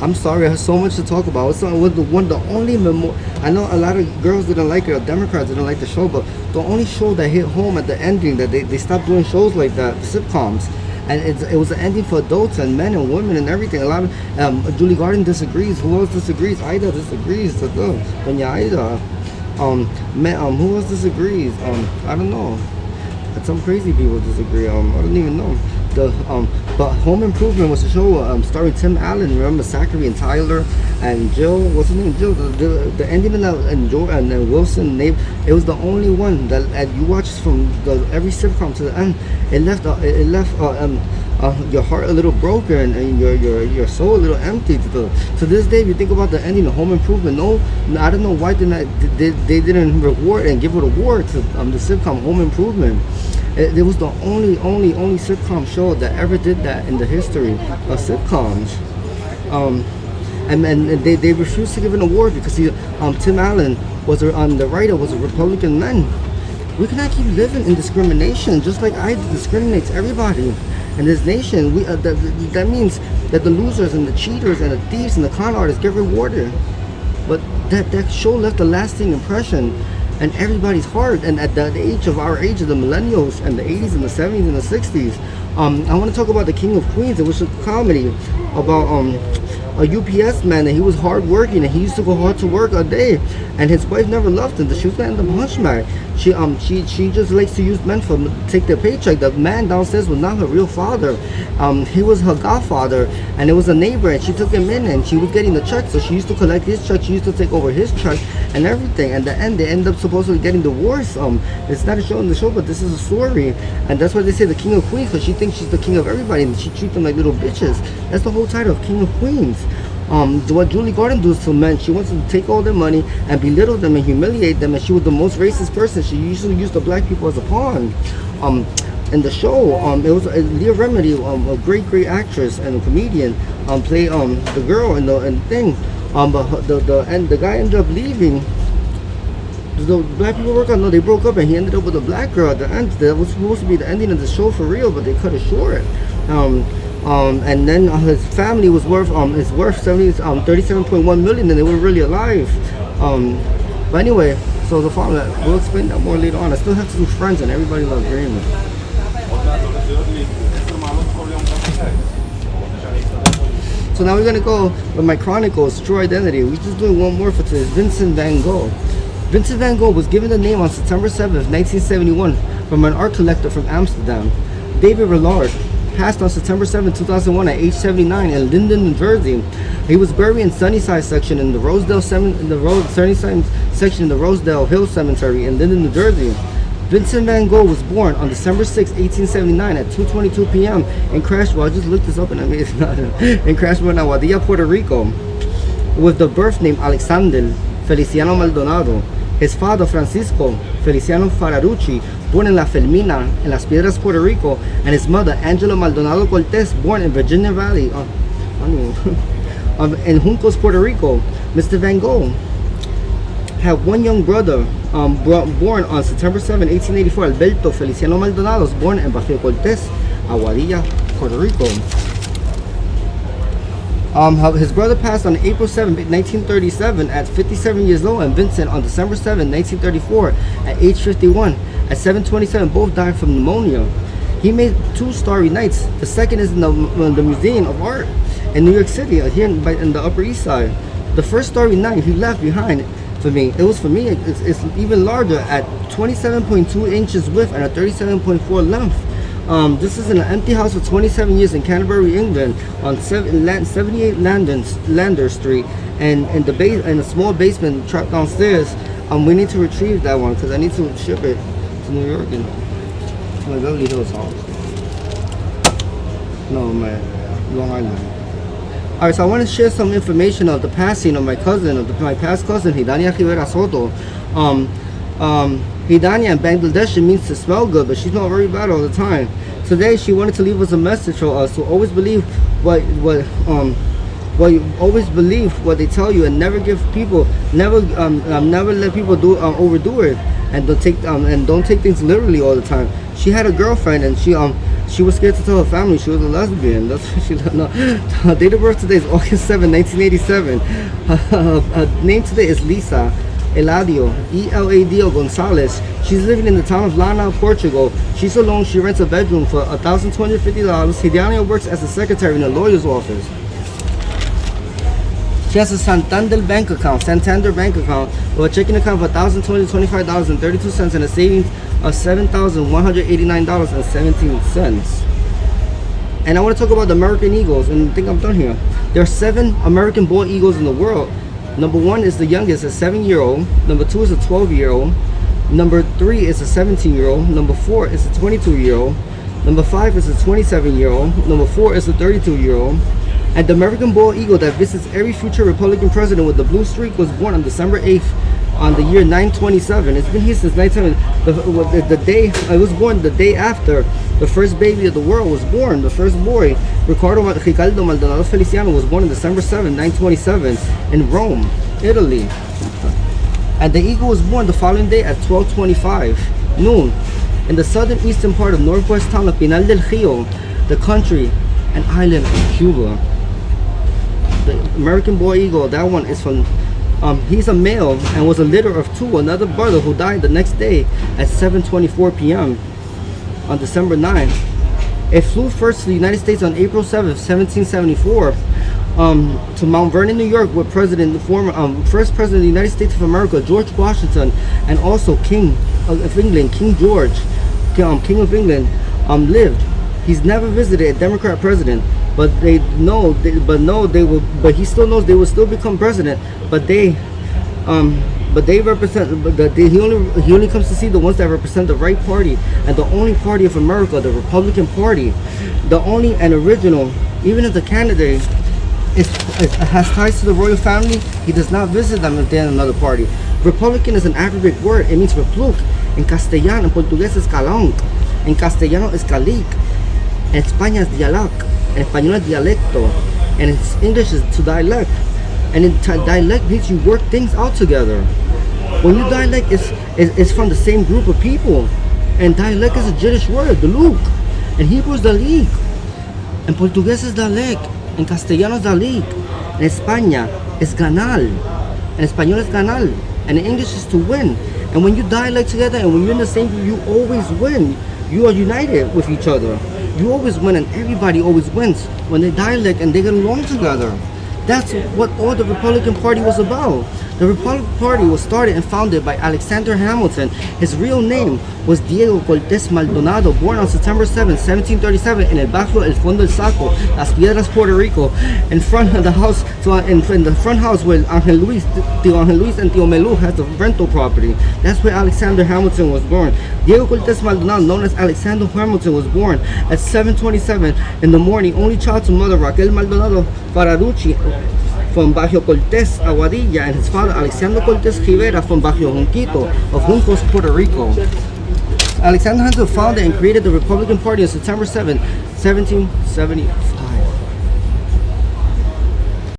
I'm sorry, I have so much to talk about. It's one of the only I know a lot of girls didn't like it, or Democrats didn't like the show, but the only show that hit home at the ending, that they stopped doing shows like that, sitcoms. And it was an ending for adults and men and women and everything. A lot of Julie Garden disagrees. Who else disagrees? Ida disagrees. Doña Ida. Who else disagrees? I don't know. Some crazy people disagree. I don't even know. But Home Improvement was a show starring Tim Allen. Remember Zachary and Tyler and Jill? What's his name? Jill. The ending and Wilson. It was the only one that you watched from every sitcom to the end. It left your heart a little broken and your soul a little empty. To this day, if you think about the ending of Home Improvement, no, I don't know why they didn't reward and give an award to the sitcom Home Improvement. It was the only sitcom show that ever did that in the history of sitcoms. And they refused to give an award because Tim Allen the writer was a Republican man. We cannot keep living in discrimination, just like I discriminates everybody in this nation. That means that the losers and the cheaters and the thieves and the con artists get rewarded. But that show left a lasting impression in everybody's heart. And at the age of our age, of the millennials and the 80s and the 70s and the 60s, I want to talk about The King of Queens. It was a comedy about a UPS man, and he was hard working, and he used to go hard to work a day, and his wife never loved him. She was gonna end up hunchback. She just likes to use men to take their paycheck. The man downstairs was not her real father. He was her godfather, and it was a neighbor, and she took him in, and she was getting the check, so she used to collect his check. She used to take over his check and everything. And the end, they end up supposedly getting divorced. It's not a show in the show, but this is a story, and that's why they say the King of Queens, because she thinks she's the king of everybody, and she treats them like little bitches. That's the whole title of King of Queens. What Julie Garden does to men, she wants to take all their money and belittle them and humiliate them, and she was the most racist person. She usually used the black people as a pawn. In the show, it was Leah Remedy, a great actress and a comedian, played the girl in the thing. But the guy ended up leaving. The black people work out. No, they broke up, and he ended up with a black girl at the end. That was supposed to be the ending of the show for real, but they cut it short. And then his family was worth 37.1 million, and they were really alive. But anyway, so the father, we'll explain that more later on. I still have to do Friends, and everybody loves Raymond. So now we're gonna go with my Chronicles, True Identity. We're just doing one more for today. Vincent van Gogh. Vincent van Gogh was given the name on September 7th, 1971, from an art collector from Amsterdam, David Rillard. Passed on September 7, 2001 at age 79 in Linden, New Jersey. He was buried in Sunnyside section in the Sunnyside section in the Rosedale Hill Cemetery in Linden, New Jersey. Vincent van Gogh was born on December 6, 1879 at 2:22 p.m. in Crashville. I just looked this up and I mean it's not in Crashville, Aguadilla, Puerto Rico, with the birth name Alexander Feliciano Maldonado. His father, Francisco Feliciano Fararucci, born in La Felmina, in Las Piedras, Puerto Rico, and his mother, Angela Maldonado Cortez, born in Virginia Valley, in Juncos, Puerto Rico. Mr. Van Gogh had one young brother, born on September 7, 1884, Alberto Feliciano Maldonado, born in Barrio Cortez, Aguadilla, Puerto Rico. His brother passed on April 7, 1937 at 57 years old, and Vincent on December 7, 1934 at age 51. At 7:27, both died from pneumonia. He made 2 Starry Nights. The second is in the Museum of Art in New York City, here in the Upper East Side. The first Starry Night he left behind for me. It was for me. It's even larger at 27.2 inches width and a 37.4 length. This is in an empty house for 27 years in Canterbury, England, on 78 Lander Street, and in a small basement trapped downstairs. We need to retrieve that one because I need to ship it to New York and to my Beverly Hills house. No, my Long Island. Alright, so I want to share some information of the passing of my cousin, my past cousin, Hidania Rivera Soto. Hidania in Bangladesh, it means to smell good, but she smelled very bad all the time. Today, she wanted to leave us a message for us to always believe what you always believe what they tell you, and never give people, never let people overdo it, and don't take things literally all the time. She had a girlfriend, and she she was scared to tell her family she was a lesbian. That's what she didn't know. Her date of birth today is August 7, 1987. Her name today is Lisa Eladio, Elado Gonzalez. She's living in the town of Lana, Portugal. She's alone. She rents a bedroom for $1,250. Hidiania works as a secretary in a lawyer's office. She has a Santander bank account with a checking account of $1,025.32 and a savings of $7,189.17. And I want to talk about the American Eagles, and I think I'm done here. There are 7 American bald eagles in the world. Number 1 is the youngest, a 7-year-old. Number 2 is a 12-year-old. Number 3 is a 17-year-old. Number 4 is a 22-year-old. Number 5 is a 27-year-old. Number 4 is a 32-year-old. And the American bald eagle that visits every future Republican president with the blue streak was born on December 8th on the year 927. It's been here since 927. The day I was born, the day after the first baby of the world was born, the first boy, Ricardo Maldonado Feliciano, was born on December 7, 927 in Rome, Italy. And the eagle was born the following day at 12:25 noon in the southern eastern part of northwest town of Pinal del Rio, the country and island of Cuba. The American bald eagle, that one is from, he's a male and was a litter of 2, another brother who died the next day at 7:24 p.m. on December 9th. It flew first to the United States on April 7th, 1774, to Mount Vernon, New York, where the first president of the United States of America, George Washington, and also King of England, King George, King of England, lived. He's never visited a Democrat president, but he still knows they will still become president. But they represent. He only comes to see the ones that represent the right party and the only party of America, the Republican Party, the only and original. Even if the candidate has ties to the royal family, he does not visit them if they're in another party. Republican is an Arabic word. It means repluk. In Castellano, in Portuguese es calonc. In Castellano es calic. In España es dialect. In Español es dialecto. And in English is to dialect. And in dialect means you work things out together. When you dialect, it's from the same group of people. And dialect is a Yiddish word, daluk. In Hebrew is dalik. In Portuguese is dalek. In Castellano es dalik. In España es ganal. In Español es ganal. And in English is to win. And when you dialect together and when you're in the same group, you always win. You are united with each other. You always win, and everybody always wins when they dialect and they get along together. That's what all the Republican Party was about. The Republican Party was started and founded by Alexander Hamilton. His real name was Diego Cortés Maldonado, born on September 7, 1737 in El Barrio El Fondo del Saco, Las Piedras, Puerto Rico. In front of the house, in the front house where Ángel Luis and Tío Melu has the rental property. That's where Alexander Hamilton was born. Diego Cortés Maldonado, known as Alexander Hamilton, was born at 7:27 in the morning, only child to mother Raquel Maldonado Fararucci from Barrio Cortés, Aguadilla, and his father Alexander Cortés Rivera from Barrio Junquito of Juncos, Puerto Rico. Alexander Hamilton founded and created the Republican Party on September 7, 1775.